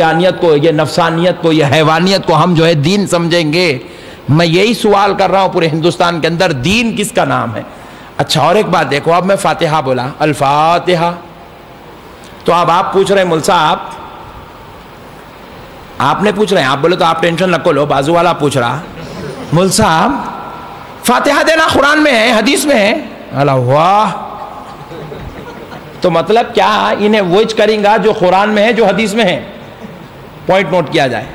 انسانیت کو، یہ نفسانیت کو، یہ حیوانیت کو ہم جو ہے دین سمجھیں گے؟ میں یہی سوال کر رہا ہوں پورے ہندوستان کے اندر، دین کس کا نام ہے؟ اچھا اور ایک بات دیکھو، اب میں فاتحہ بولا، الفاتحہ، تو اب آپ پوچھ رہے ہیں مل صاحب، آپ نے پوچھ رہے ہیں، آپ بولے تو آپ ٹینشن نہ لو، بازو والا پوچھ رہا، مل صاحب فاتحہ دینا قرآن میں ہے، حدیث میں ہے؟ اللہ واہ، تو مطلب کیا انہیں وہی کریں گا جو قرآن میں ہے جو حدیث میں ہے؟ پوائنٹ نوٹ کیا جائے،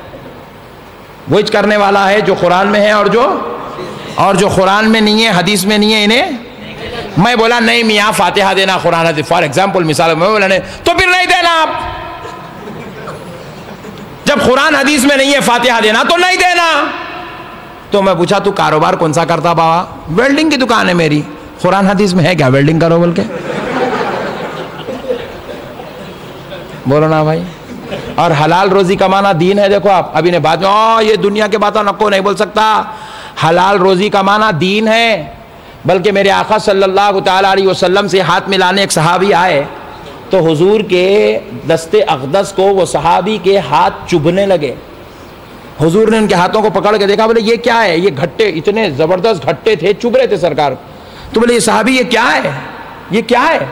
وہی کرنے والا ہے جو قرآن میں ہے اور جو قرآن میں نہیں ہے، حدیث میں نہیں ہے، انہیں میں بولا نہیں میاں فاتحہ دینا قرآن حدیث، فار ایگزامپل مثال میں بولا نہیں تو پھر نہیں دینا، آپ جب قرآن حدیث میں نہیں ہے فاتحہ دینا تو نہیں دینا۔ تو میں پوچھا تو کاروبار کون سا کرتا بابا؟ ویلڈنگ کی دکان ہے میری، قرآن حدیث میں ہے کیا ویلڈنگ کرو بول کے؟ بولو نا بھائی، اور حلال روزی کمانا دین ہے؟ دیکھو آپ ابھی نے بعد میں یہ دنیا کے باتوں نکو نہیں بول سکتا، حلال روزی کمانا دین ہے، بلکہ میرے آقا صلی اللہ تعالی علیہ وسلم سے ہاتھ ملانے ایک صحابی آئے تو حضور کے دست اقدس کو وہ صحابی کے ہاتھ چبھنے لگے، حضور نے ان کے ہاتھوں کو پکڑ کے دیکھا، بولے یہ کیا ہے؟ یہ گھٹے اتنے زبردست گھٹے تھے، چبھ رہے تھے سرکار، تو بولے یہ صحابی یہ کیا ہے، یہ کیا ہے؟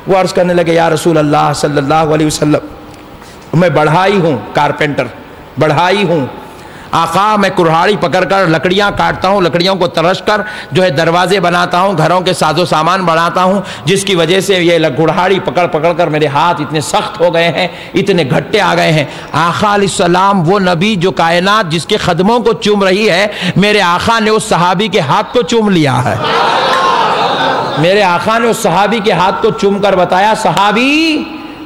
وہ عرض کرنے لگے یا رسول اللہ صلی اللہ علیہ وسلم میں بڑھائی ہوں، کارپینٹر بڑھائی ہوں آقا، میں کڑھاڑی پکڑ کر لکڑیاں کاٹتا ہوں، لکڑیوں کو ترش کر جو ہے دروازے بناتا ہوں، گھروں کے ساز و سامان بناتا ہوں، جس کی وجہ سے یہ کڑھاڑی پکڑ پکڑ کر میرے ہاتھ اتنے سخت ہو گئے ہیں، اتنے گھٹے آ گئے ہیں۔ آقا علیہ السلام وہ نبی جو کائنات جس کے قدموں کو چوم رہی ہے، میرے آقا نے اس صحابی کے ہاتھ کو چوم لیا ہے، میرے آقا نے اس صحابی کے ہاتھ کو چوم کر بتایا صحابی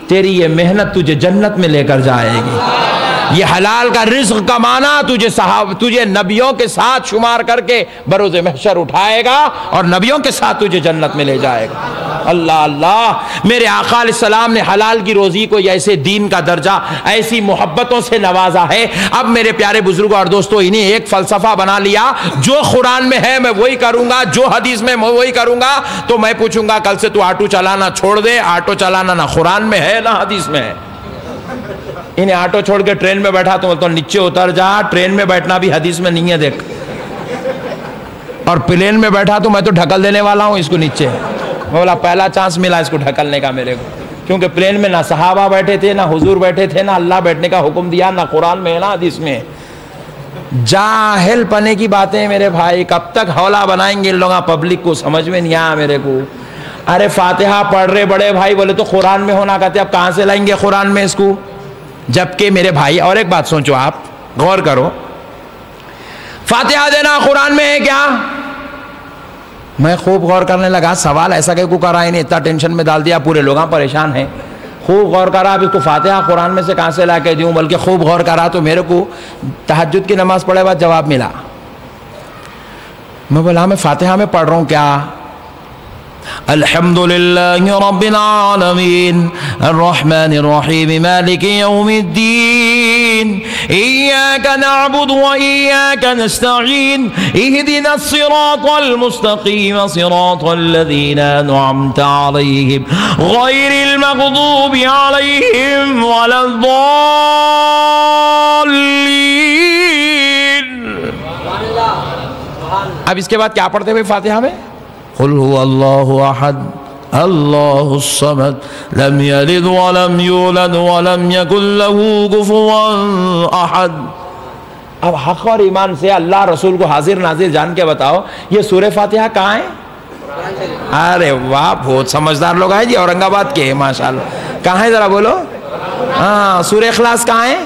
تیری یہ محنت تجھے جنت میں لے کر جائے گی، یہ حلال کا رزق کمانا تجھے نبیوں کے ساتھ شمار کر کے بروز محشر اٹھائے گا اور نبیوں کے ساتھ تجھے جنت میں لے جائے گا۔ اللہ اللہ، میرے آقا علیہ السلام نے حلال کی روزی کو ایسے دین کا درجہ ایسی محبتوں سے نوازا ہے۔ اب میرے پیارے بزرگوں اور دوستوں، انہیں ایک فلسفہ بنا لیا، جو قرآن میں ہے میں وہی کروں گا، جو حدیث میں میں وہی کروں گا۔ تو میں پوچھوں گا کل سے تو آٹو چلانا چھوڑ دے، آٹو چلانا نہ قرآن میں ہے نہ حدیث میں ہے۔ انہیں آٹو چھوڑ کے ٹرین میں بیٹھا تو بولتا نیچے اتر جا، ٹرین میں بیٹھنا بھی حدیث میں نہیں ہے دیکھ، اور پلین میں بیٹھا تو میں تو ڈھکل دینے والا ہوں اس کو نیچے۔ میں بولا پہلا چانس ملا اس کو ڈھکلنے کا میرے کو، کیونکہ پلین میں نہ صحابہ بیٹھے تھے، نہ حضور بیٹھے تھے، نہ اللہ بیٹھنے کا حکم دیا، نہ قرآن میں ہے نہ حدیث میں۔ جاہل پنے کی باتیں میرے بھائی، کب تک حوالہ بنائیں گے ان لوگاں پبلک کو؟ سمجھ میں نہیں آیا میرے کو۔ ارے فاتحہ پڑھ رہے بڑے بھائی، بولے تو قرآن میں ہونا، کہتے اب کہاں سے لائیں گے قرآن میں اس کو؟ جبکہ میرے بھائی اور ایک بات سوچو، آپ غور کرو، فاتحہ دینا قرآن میں ہے کیا؟ میں خوب غور کرنے لگا، سوال ایسا کہ کو کرا، انہیں اتنا ٹینشن میں ڈال دیا، پورے لوگاں پریشان ہیں۔ خوب غور کرا، اب اس کو فاتحہ قرآن میں سے کہاں سے لا کے دوں، بلکہ خوب غور کرا تو میرے کو تہجد کی نماز پڑھے بعد جواب ملا۔ میں بولا میں فاتحہ میں پڑھ رہا ہوں کیا؟ الحمدللہ رب العالمین الرحمن الرحیم مالک یوم الدین ایاک نعبد و ایاک نستعین اہدنا الصراط المستقیم صراط الذین انعمت علیہم غیر المغضوب علیہم ولا الضالین۔ اب اس کے بعد کیا پڑھتے ہوئے فاتحہ میں؟ قل هو اللہ احد اللہ الصمد لم یلد ولم یولد ولم یکن له کفوا احد۔ اب حق اور ایمان سے اللہ رسول کو حاضر ناظر جان کے بتاؤ، یہ سورہ فاتحہ کہاں ہے؟ ارے واہ، بہت سمجھدار لوگ ہیں جی، اورنگ آباد کے، ماشاءاللہ۔ کہاں ہے ذرا بولو؟ ہاں، سورہ اخلاص کہاں ہے؟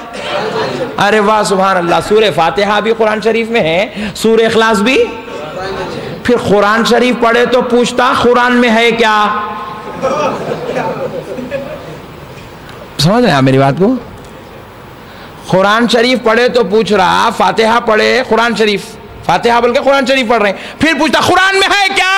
ارے واہ سبحان اللہ، سورہ فاتحہ بھی قرآن شریف میں ہے، سورہ اخلاص بھی۔ پھر قرآن شریف پڑھے تو پوچھتا قرآن میں ہے کیا؟ سمجھ رہے ہیں میری بات کو؟ قرآن شریف پڑھے تو پوچھ رہا، فاتحہ پڑھے قرآن شریف، فاتحہ بول کے قرآن شریف پڑھ رہے ہیں، پھر پوچھتا قرآن میں ہے کیا؟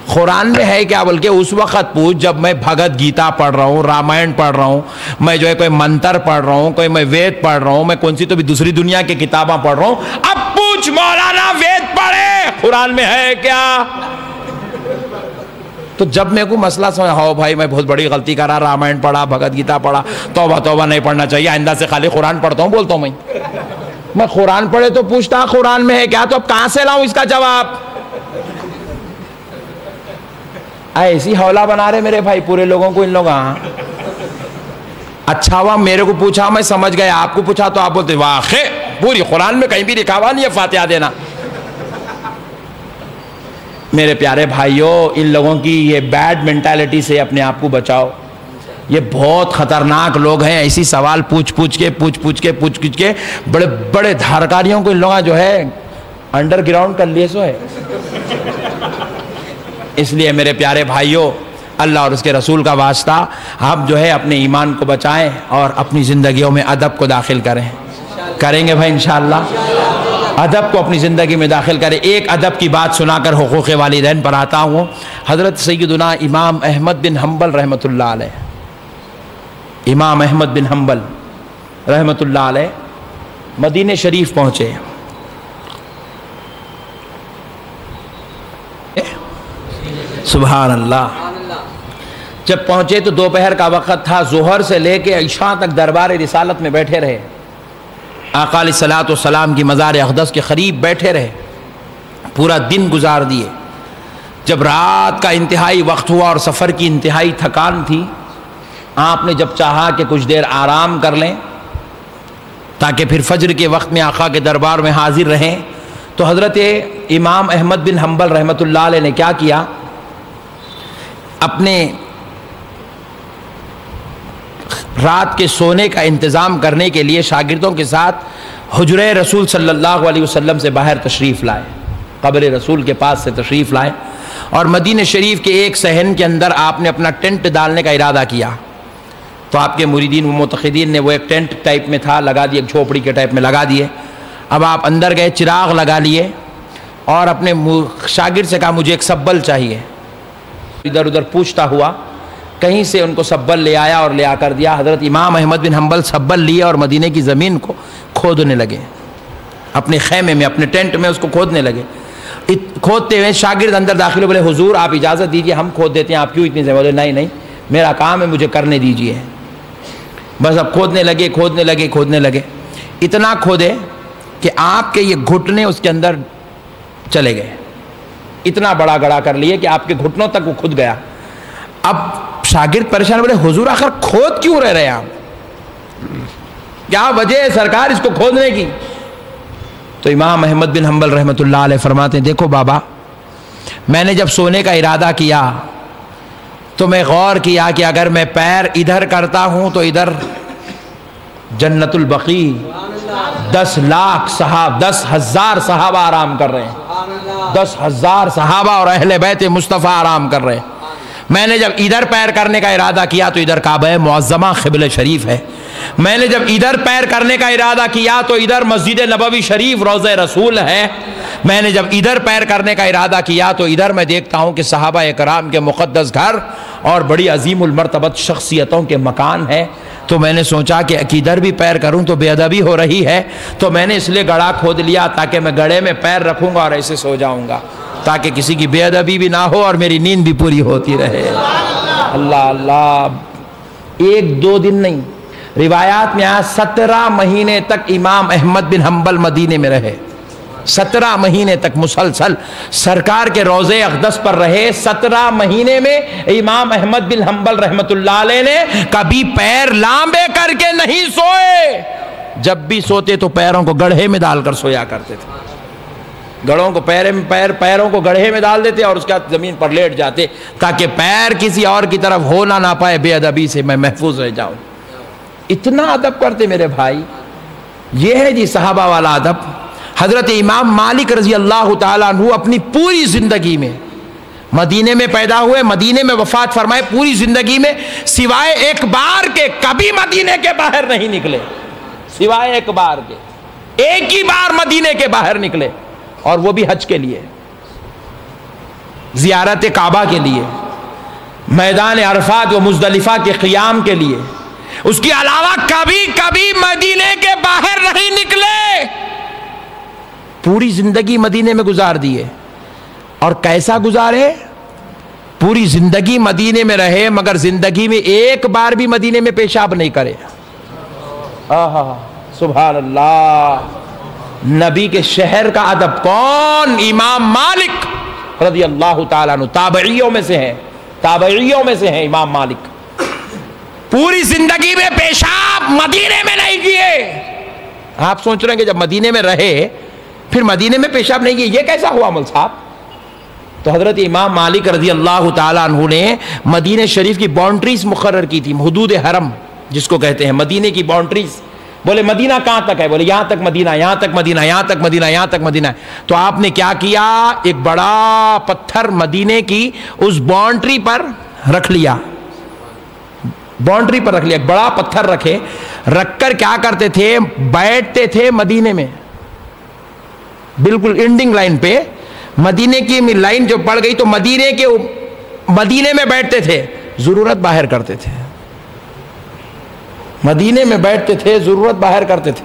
قرآن میں ہے کیا بلکہ اس وقت پوچھ جب میں بھگت گیتا پڑھ رہا ہوں، رامائن پڑھ رہا ہوں، میں جو ہے کوئی منتر پڑھ رہا ہوں، کوئی میں وید پڑھ رہا ہوں، میں کون سی تو بھی دوسری دنیا کی کتاباں پڑھ رہا ہوں۔ اب پوچھ مولانا وید پڑھے قرآن میں ہے کیا؟ تو جب میں کو مسئلہ سمجھا، ہاں بھائی میں بہت بڑی غلطی کرا، رامائن پڑھا، بھگت گیتا پڑھا، توبہ توبہ نہیں پڑھنا چاہیے، آئندہ سے خالی قرآن پڑھتا ہوں بولتا ہوں میں قرآن پڑھے تو پوچھتا قرآن میں ہے کیا، تو اب کہاں سے لاؤں اس کا جواب؟ ایسی حوالہ بنا رہے میرے بھائی پورے لوگوں کو ان لوگ. اچھا ہوا میرے کو پوچھا، میں سمجھ گیا، آپ کو پوچھا تو آپ بولتے واقع پوری قرآن میں کہیں بھی لکھا ہوا نہیں ہے فاتحہ دینا. میرے پیارے بھائیوں، ان لوگوں کی یہ بیڈ مینٹالٹی سے اپنے آپ کو بچاؤ. یہ بہت خطرناک لوگ ہیں، ایسی سوال پوچھ کے بڑے بڑے دھارکاریوں کو ان لوگوں جو ہے انڈر گراؤنڈ کر لیے سو ہے. اس لیے میرے پیارے بھائیوں، اللہ اور اس کے رسول کا واسطہ آپ جو ہے اپنے ایمان کو بچائیں اور اپنی زندگیوں میں ادب کو داخل کریں گے بھائی انشاءاللہ. ادب کو اپنی زندگی میں داخل کریں. ایک ادب کی بات سنا کر حقوق والدین پر آتا ہوں. حضرت سیدنا امام احمد بن حنبل رحمۃ اللہ علیہ، امام احمد بن حنبل رحمۃ اللہ علیہ مدینہ شریف پہنچے. سبحان اللہ. جب پہنچے تو دوپہر کا وقت تھا، ظہر سے لے کے عشاء تک دربار رسالت میں بیٹھے رہے. آقا علیہ الصلوۃ والسلام کی مزار اقدس کے قریب بیٹھے رہے، پورا دن گزار دیے. جب رات کا انتہائی وقت ہوا اور سفر کی انتہائی تھکان تھی، آپ نے جب چاہا کہ کچھ دیر آرام کر لیں تاکہ پھر فجر کے وقت میں آقا کے دربار میں حاضر رہیں، تو حضرت امام احمد بن حنبل رحمۃ اللہ علیہ نے کیا کیا، اپنے رات کے سونے کا انتظام کرنے کے لیے شاگردوں کے ساتھ حجرہ رسول صلی اللہ علیہ وسلم سے باہر تشریف لائے، قبر رسول کے پاس سے تشریف لائے، اور مدینہ شریف کے ایک صحن کے اندر آپ نے اپنا ٹینٹ ڈالنے کا ارادہ کیا. تو آپ کے مریدین و متقدین نے وہ ایک ٹینٹ ٹائپ میں تھا لگا دیے، ایک جھوپڑی کے ٹائپ میں لگا دیے. اب آپ اندر گئے، چراغ لگا لیے اور اپنے شاگرد سے کہا مجھے ایک سبل چاہیے. ادھر ادھر پوچھتا ہوا کہیں سے ان کو سبل لے آیا اور لے آ کر دیا. حضرت امام احمد بن حنبل سبل لیے اور مدینے کی زمین کو کھودنے لگے، اپنے خیمے میں اپنے ٹینٹ میں اس کو کھودنے لگے. کھودتے ہوئے شاگرد اندر داخل بولے حضور آپ اجازت دیجئے ہم کھود دیتے ہیں، آپ کیوں اتنی بولے نہیں میرا کام ہے مجھے کرنے دیجئے. بس اب کھودنے لگے. اتنا کھودے کہ آپ کے یہ گھٹنے اس کے اندر چلے گئے، اتنا بڑا گڑھا کر لیے کہ آپ کے گھٹنوں تک وہ کھد گیا. اب شاگرد پریشان بولے حضور آخر کھود کیوں رہے آپ، کیا وجہ ہے سرکار اس کو کھودنے کی؟ تو امام احمد بن حنبل رحمۃ اللہ علیہ فرماتے ہیں دیکھو بابا، میں نے جب سونے کا ارادہ کیا تو میں غور کیا کہ اگر میں پیر ادھر کرتا ہوں تو ادھر جنت البقیع 10,000 صحابہ آرام کر رہے ہیں، 10,000 صحابہ اور اہل بیت مصطفیٰ آرام کر رہے ہیں. میں نے جب ادھر پیر کرنے کا ارادہ کیا تو ادھر کعبہ معظمہ قبلہ شریف ہے. میں نے جب ادھر پیر کرنے کا ارادہ کیا تو ادھر مسجد نبوی شریف روضہ رسول ہے. میں نے جب ادھر پیر کرنے کا ارادہ کیا تو ادھر میں دیکھتا ہوں کہ صحابہ اکرام کے مقدس گھر اور بڑی عظیم المرتبت شخصیتوں کے مکان ہے. تو میں نے سوچا کہ ادھر بھی پیر کروں تو بے ادبی ہو رہی ہے، تو میں نے اس لیے گڑھا کھود لیا تاکہ میں گڑھے میں پیر رکھوں گا اور ایسے سو جاؤں گا تاکہ کسی کی بے ادبی بھی نہ ہو اور میری نیند بھی پوری ہوتی رہے. اللہ اللہ. 1-2 دن نہیں، روایات میں 17 مہینے تک امام احمد بن حنبل مدینے میں رہے. 17 مہینے تک مسلسل سرکار کے روضے اقدس پر رہے. 17 مہینے میں امام احمد بن حنبل رحمۃ اللہ علیہ نے کبھی پیر لامبے کر کے نہیں سوئے. جب بھی سوتے تو پیروں کو گڑھے میں ڈال کر سویا کرتے تھے. گڑھوں کو پیروں کو گڑھے میں ڈال دیتے اور اس کے بعد زمین پر لیٹ جاتے تاکہ پیر کسی اور کی طرف ہونا نہ پائے، بے ادبی سے میں محفوظ رہ جاؤں. اتنا ادب کرتے میرے بھائی. یہ ہے جی صحابہ والا ادب. حضرت امام مالک رضی اللہ تعالیٰ عنہ اپنی پوری زندگی میں مدینے میں پیدا ہوئے، مدینے میں وفات فرمائے، پوری زندگی میں سوائے ایک بار کے کبھی مدینے کے باہر نہیں نکلے. سوائے ایک بار کے، ایک ہی بار مدینے کے باہر نکلے، اور وہ بھی حج کے لیے، زیارت کعبہ کے لیے، میدان عرفات و مزدلفہ کے قیام کے لیے. اس کے علاوہ کبھی مدینے کے باہر نہیں نکلے. پوری زندگی مدینے میں گزار دیے. اور کیسا گزارے؟ پوری زندگی مدینے میں رہے مگر زندگی میں ایک بار بھی مدینے میں پیشاب نہیں کرے. سبحان اللہ. نبی کے شہر کا ادب. کون؟ امام مالک رضی اللہ تعالیٰ عنہ. تابعیوں میں سے ہیں, تابعیوں میں سے ہیں امام مالک. پوری زندگی میں پیشاب مدینے میں نہیں کیے. آپ سوچ رہے ہیں کہ جب مدینے میں رہے پھر مدینے میں پیشاب نہیں کیے, یہ کیسا ہوا مول صاحب؟ تو حضرت امام مالک رضی اللہ تعالیٰ عنہ نے مدینہ شریف کی باؤنڈریز مقرر کی تھی, حدود حرم جس کو کہتے ہیں, مدینے کی باؤنڈریز. بولے مدینہ کہاں تک ہے؟ بولے یہاں تک مدینہ, یہاں تک مدینہ, یہاں تک مدینہ, یہاں تک مدینہ. تو آپ نے کیا کیا, ایک بڑا پتھر مدینے کی اس باؤنڈری پر رکھ لیا, باؤنڈری پر رکھ لیا, ایک بڑا پتھر رکھے, رکھ کر کیا کرتے تھے, بیٹھتے تھے مدینے میں, بالکل اینڈنگ لائن پہ. مدینے کی لائن جو پڑ گئی تو مدینے میں بیٹھتے تھے, ضرورت باہر کرتے تھے. مدینے میں بیٹھتے تھے, ضرورت باہر کرتے تھے.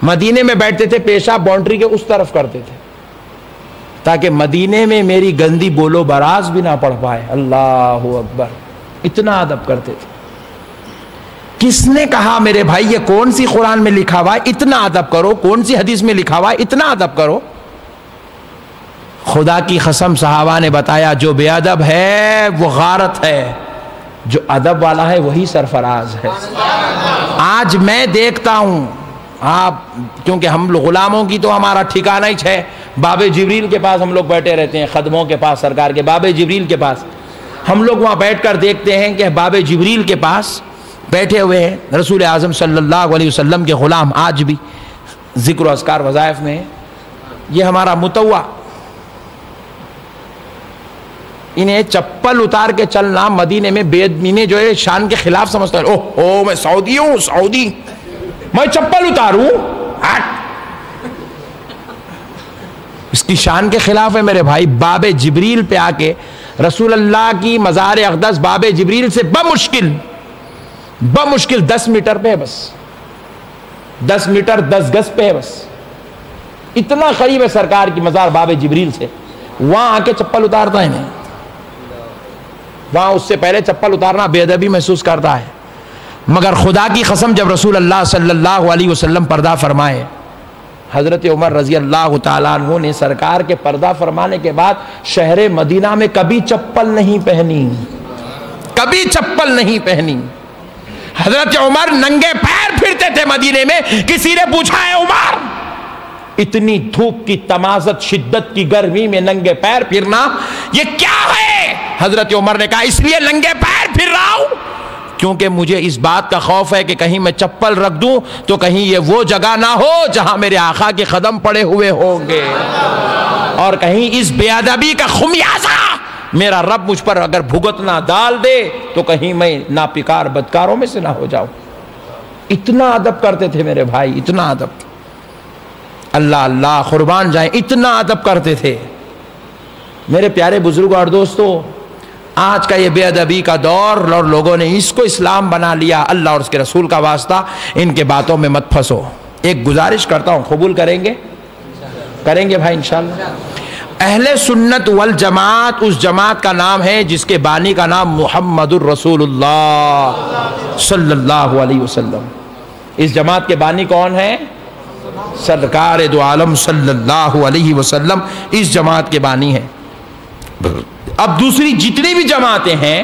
مدینے میں بیٹھتے تھے, پیشاب باؤنڈری کے اس طرف کرتے تھے تاکہ مدینے میں میری گندی بولو براز بھی نہ پڑ پائے. اللہ اکبر. اتنا ادب کرتے تھے. کس نے کہا میرے بھائی یہ کون سی قرآن میں لکھا ہوا ہے اتنا ادب کرو, کون سی حدیث میں لکھا ہوا ہے اتنا ادب کرو؟ خدا کی قسم صحابہ نے بتایا جو بے ادب ہے وہ غارت ہے, جو ادب والا ہے وہی سرفراز ہے. آج میں دیکھتا ہوں, آپ کیونکہ ہم لوگ غلاموں کی تو ہمارا ٹھکانہ ہی ہے, باب جبریل کے پاس ہم لوگ بیٹھے رہتے ہیں, خدموں کے پاس, سرکار کے باب جبریل کے پاس ہم لوگ وہاں بیٹھ کر دیکھتے ہیں کہ باب جبریل کے پاس بیٹھے ہوئے ہیں رسول اعظم صلی اللہ علیہ وسلم کے غلام. آج بھی ذکر و اذکار وظائف میں یہ ہمارا متوع, انہیں چپل اتار کے چلنا مدینے میں بے ادبی جو ہے شان کے خلاف سمجھتا ہے. اوہ میں سعودی ہوں, سعودی, میں چپل اتاروں, اس کی شان کے خلاف ہے میرے بھائی. باب جبریل پہ آ کے رسول اللہ کی مزار اقدس باب جبریل سے بمشکل 10 میٹر پہ ہے, بس 10 میٹر 10 گز پہ ہے, بس اتنا قریب ہے سرکار کی مزار باب جبریل سے. وہاں آ کے چپل اتارتا ہے نہیں, وہاں اس سے پہلے چپل اتارنا بے ادبی محسوس کرتا ہے. مگر خدا کی قسم جب رسول اللہ صلی اللہ علیہ وسلم پردہ فرمائے, حضرت عمر رضی اللہ تعالیٰ عنہ نے سرکار کے پردہ فرمانے کے بعد شہر مدینہ میں کبھی چپل نہیں پہنی, کبھی چپل نہیں پہنی. حضرت عمر ننگے پیر پھرتے تھے مدینے میں. کسی نے پوچھا ہے عمر اتنی دھوپ کی تمازت, شدت کی گرمی میں ننگے پیر پھرنا یہ کیا ہے؟ حضرت عمر نے کہا اس لیے ننگے پیر پھر رہا ہوں کیونکہ مجھے اس بات کا خوف ہے کہ کہیں میں چپل رکھ دوں تو کہیں یہ وہ جگہ نہ ہو جہاں میرے آقا کے قدم پڑے ہوئے ہوں گے, اور کہیں اس بے ادبی کا خمیازہ میرا رب مجھ پر اگر بھگتنا ڈال دے تو کہیں میں ناپکار بدکاروں میں سے نہ ہو جاؤں. اتنا ادب کرتے تھے میرے بھائی, اتنا ادب. اللہ اللہ قربان جائیں, اتنا ادب کرتے تھے میرے پیارے بزرگوں اور دوستوں. آج کا یہ بے ادبی کا دور اور لوگوں نے اس کو اسلام بنا لیا. اللہ اور اس کے رسول کا واسطہ ان کے باتوں میں مت پھنسو. ایک گزارش کرتا ہوں, قبول کریں گے؟ کریں گے بھائی انشاءاللہ. اہل سنت والجماعت اس جماعت کا نام ہے جس کے بانی کا نام محمد الرسول اللہ صلی اللہ علیہ وسلم. اس جماعت کے بانی کون ہے؟ سرکار دو عالم صلی اللہ علیہ وسلم اس جماعت کے بانی ہیں. اب دوسری جتنی بھی جماعتیں ہیں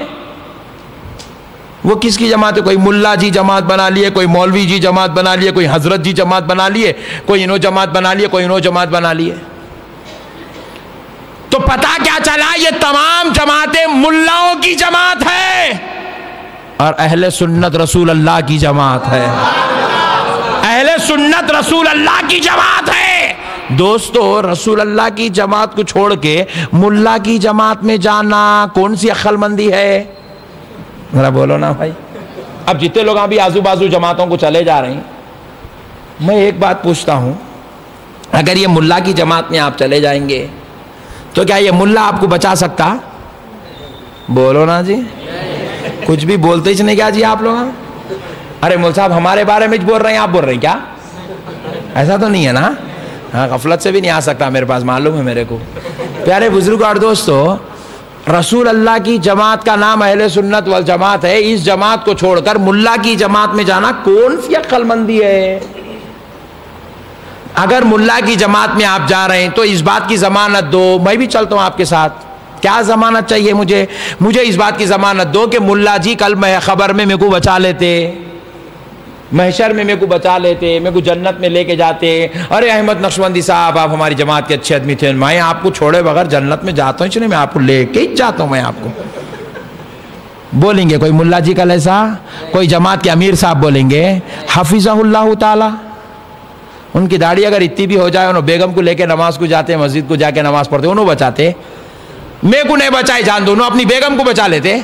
وہ کس کی جماعت ہے؟ کوئی ملا جی جماعت بنا لیے, کوئی مولوی جی جماعت بنا لیے, کوئی حضرت جی جماعت بنا لیے, کوئی انہوں جماعت بنا لیے, کوئی انہوں جماعت بنا لیے. تو پتہ کیا چلا یہ تمام جماعتیں ملاؤں کی جماعت ہے اور اہل سنت رسول اللہ کی جماعت ہے. اہل سنت رسول اللہ کی جماعت ہے. دوستو رسول اللہ کی جماعت کو چھوڑ کے ملا کی جماعت میں جانا کون سی عقل مندی ہے؟ ذرا بولو نا بھائی. اب جتنے لوگ ابھی آزو بازو جماعتوں کو چلے جا رہے ہیں, میں ایک بات پوچھتا ہوں, اگر یہ ملا کی جماعت میں آپ چلے جائیں گے تو کیا یہ ملا آپ کو بچا سکتا؟ بولو نا جی, کچھ بھی بولتے ہی نہیں کیا جی آپ لوگ؟ ارے مول صاحب ہمارے بارے میں بول رہے ہیں, آپ بول رہے ہیں کیا؟ ایسا تو نہیں ہے نا؟ ہاں غفلت سے بھی نہیں آ سکتا میرے پاس, معلوم ہے میرے کو. پیارے بزرگ اور دوستو رسول اللہ کی جماعت کا نام اہل سنت والجماعت ہے، اس جماعت کو چھوڑ کر ملا کی جماعت میں جانا کون سی عقل مندی ہے؟ اگر ملا کی جماعت میں آپ جا رہے ہیں تو اس بات کی ضمانت دو، میں بھی چلتا ہوں آپ کے ساتھ، کیا ضمانت چاہیے مجھے اس بات کی ضمانت دو کہ ملا جی کل خبر میں میرے کو بچا لیتے، محشر میں میرے کو بچا لیتے، میرے کو جنت میں لے کے جاتے، ارے احمد نقشبندی صاحب آپ ہماری جماعت کے اچھے آدمی تھے، میں آپ کو چھوڑے بغیر جنت میں جاتا ہوں، اس لیے میں آپ کو لے کے ہی جاتا ہوں، میں آپ کو بولیں گے کوئی ملا جی کل ایسا، کوئی جماعت کے امیر صاحب بولیں گے حفظہ اللہ تعالی، ان کی داڑھی اگر اتنی بھی ہو جائے انہوں بیگم کو لے کے نماز کو جاتے، مسجد کو جا کے نماز پڑھتے، انہوں بچاتے، میں کو نہیں بچائے جان دو، انہوں اپنی بیگم کو بچا لیتے،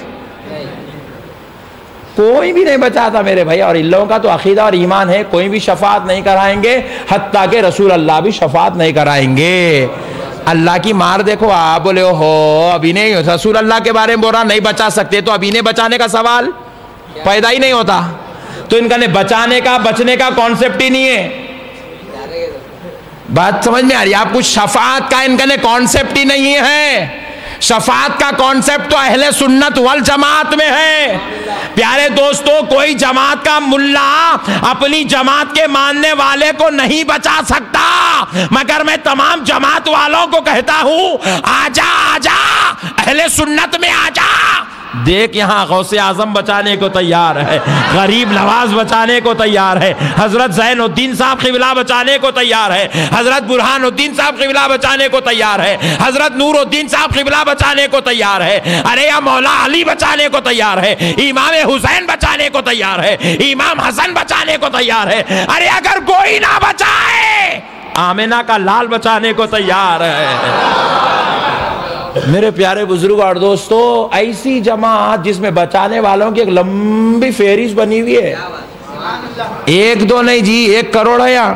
کوئی بھی نہیں بچاتا میرے بھائی۔ اور ان لوگوں کا تو عقیدہ اور ایمان ہے کوئی بھی شفاعت نہیں کرائیں گے، حتیٰ کہ رسول اللہ بھی شفاعت نہیں کرائیں گے۔ اللہ کی مار دیکھو، آپ بولے ہو ابھی نہیں، رسول اللہ کے بارے میں بول رہا نہیں بچا سکتے، تو ابھی نہیں بچانے کا سوال پیدا ہی نہیں ہوتا، تو ان کا نے بچانے کا بچنے کا کانسیپٹ ہی نہیں ہے۔ بات سمجھ میں آ رہی ہے آپ کو؟ شفاعت کا ان کا نے کانسیپٹ ہی نہیں ہے، شفاعت کا کانسیپٹ تو اہل سنت والجماعت میں ہے۔ پیارے دوستو، کوئی جماعت کا ملا اپنی جماعت کے ماننے والے کو نہیں بچا سکتا، مگر میں تمام جماعت والوں کو کہتا ہوں آجا آجا اہل سنت میں آجا۔ دیکھ یہاں غوث اعظم بچانے کو تیار ہے، غریب نواز بچانے کو تیار ہے، حضرت زین الدین صاحب قبلہ بچانے کو تیار ہے، حضرت برہان الدین صاحب قبلہ بچانے کو تیار ہے، حضرت نور الدین صاحب قبلہ بچانے کو تیار ہے، ارے یا مولا علی بچانے کو تیار ہے، امام حسین بچانے کو تیار ہے، امام حسن بچانے کو تیار ہے، ارے اگر کوئی نہ بچائے آمنہ کا لال بچانے کو تیار ہے۔ میرے پیارے بزرگ اور دوستو، ایسی جماعت جس میں بچانے والوں کی ایک لمبی فہرست بنی ہوئی ہے، ایک دو نہیں جی، 1 کروڑ ہے یہاں،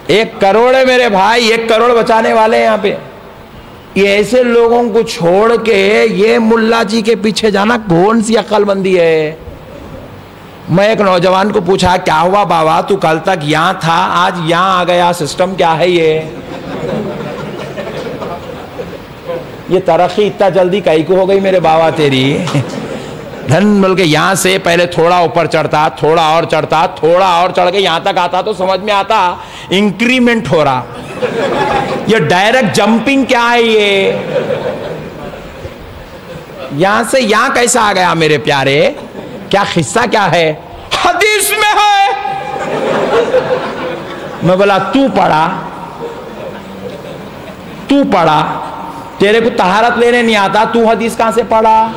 1 کروڑ ہے میرے بھائی، 1 کروڑ بچانے والے ہیں یہاں پہ۔ یہ ایسے لوگوں کو چھوڑ کے یہ ملا جی کے پیچھے جانا کون سی عقل مندی ہے؟ میں ایک نوجوان کو پوچھا کیا ہوا بابا تو کل تک یہاں تھا آج یہاں آ گیا، سسٹم کیا ہے یہ ترقی اتنا جلدی کئی کو ہو گئی میرے بابا تیری؟ دھن بلکہ یہاں سے پہلے تھوڑا اوپر چڑھتا، تھوڑا اور چڑھتا، تھوڑا اور چڑھ کے یہاں تک آتا تو سمجھ میں آتا انکریمنٹ ہو رہا، یہ ڈائریکٹ جمپنگ کیا ہے؟ یہ یہاں سے یہاں کیسا آ گیا میرے پیارے؟ کیا قصہ کیا ہے؟ حدیث میں ہے۔ میں بولا تو پڑھا، تیرے کو طہارت لینے نہیں آتا، تو حدیث کہاں سے پڑھا؟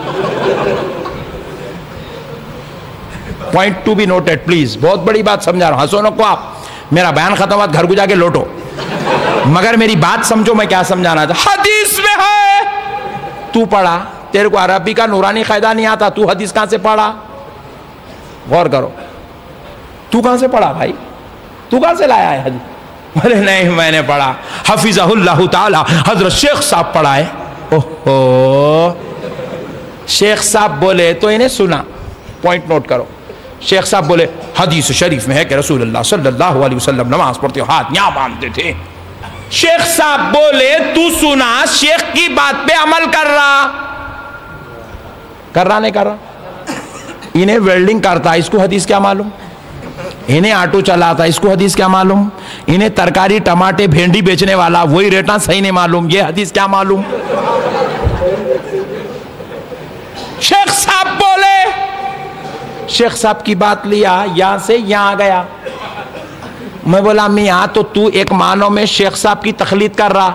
Point to be noted please, بہت بڑی بات سمجھا رہا ہوں، ہنسو نکو آپ، میرا بیان ختم ہوا گھر کو جا کے لوٹو، مگر میری بات سمجھو میں کیا سمجھانا تھا۔ حدیث میں ہے، تو پڑھا، تیرے کو عربی کا نورانی قاعدہ نہیں آتا، تو حدیث کہاں سے پڑھا؟ غور کرو، تو کہاں سے پڑھا بھائی؟ تو کہاں سے لایا ہے حدیث؟ بولے نہیں میں نے پڑھا، حفظہ اللہ تعالی حضرت شیخ صاحب پڑھا ہے۔ اوہو، شیخ صاحب بولے تو انہیں سنا، پوائنٹ نوٹ کرو، شیخ صاحب بولے حدیث شریف میں ہے کہ رسول اللہ صلی اللہ علیہ وسلم نماز پڑھتے ہاتھ یہاں باندھتے تھے۔ شیخ صاحب بولے تو سنا، شیخ کی بات پہ عمل کر رہا نہیں کر رہا؟ انہیں ویلڈنگ کرتا اس کو حدیث کیا معلوم، انہیں آٹو چلاتا اس کو حدیث کیا معلوم، انہیں ترکاری ٹماٹے بھینڈی بیچنے والا وہی ریٹاں صحیح نہیں معلوم، یہ حدیث کیا معلوم؟ شیخ صاحب بولے، شیخ صاحب کی بات لیا، یہاں سے یہاں آ گیا۔ میں بولا میاں تو ایک معنوں میں شیخ صاحب کی تقلید کر رہا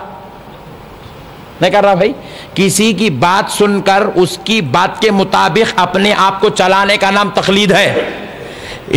نہیں کر رہا بھائی؟ کسی کی بات سن کر اس کی بات کے مطابق اپنے آپ کو چلانے کا نام تقلید ہے۔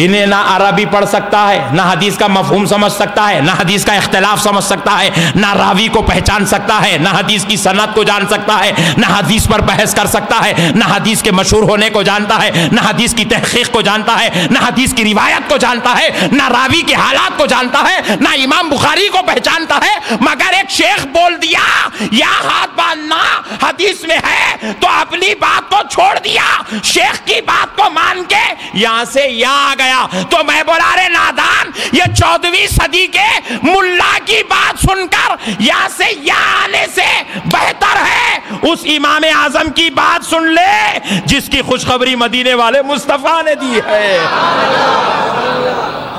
انہیں نہ عربی پڑھ سکتا ہے، نہ حدیث کا مفہوم سمجھ سکتا ہے، نہ حدیث کا اختلاف سمجھ سکتا ہے، نہ راوی کو پہچان سکتا ہے، نہ حدیث کی سند کو جان سکتا ہے، نہ حدیث پر بحث کر سکتا ہے، نہ حدیث کے مشہور ہونے کو جانتا ہے، نہ حدیث کی تحقیق کو جانتا ہے، نہ حدیث کی روایت کو جانتا ہے، نہ راوی کے حالات کو جانتا ہے، نہ امام بخاری کو پہچانتا ہے، مگر ایک شیخ بول دیا یا ہاتھ باندھنا حدیث میں ہے تو اپنی بات کو چھوڑ دیا، شیخ کی بات کو مان کے یہاں سے یہاں آ گیا۔ تو میں بولا رے نادان، یہ 14ویں صدی کے ملا کی بات سن کر یہاں سے یہاں آنے سے بہتر ہے اس امام اعظم کی بات سن لے جس کی خوشخبری مدینے والے مصطفیٰ نے دی ہے،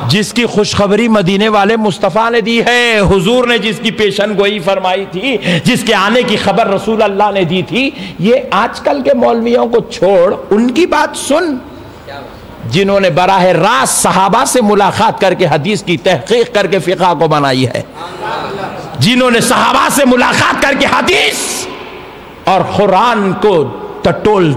جس کی خوشخبری مدینے والے مصطفیٰ نے دی ہے، حضور نے جس کی پیشن گوئی فرمائی تھی، جس کے آنے کی خبر رسول اللہ نے دی تھی۔ یہ آج کل کے مولویوں کو چھوڑ ان کی بات سن جنہوں نے براہ راست صحابہ سے ملاقات کر کے حدیث کی تحقیق کر کے فقہ کو بنائی ہے، جنہوں نے صحابہ سے ملاقات کر کے حدیث اور قرآن کو ٹٹول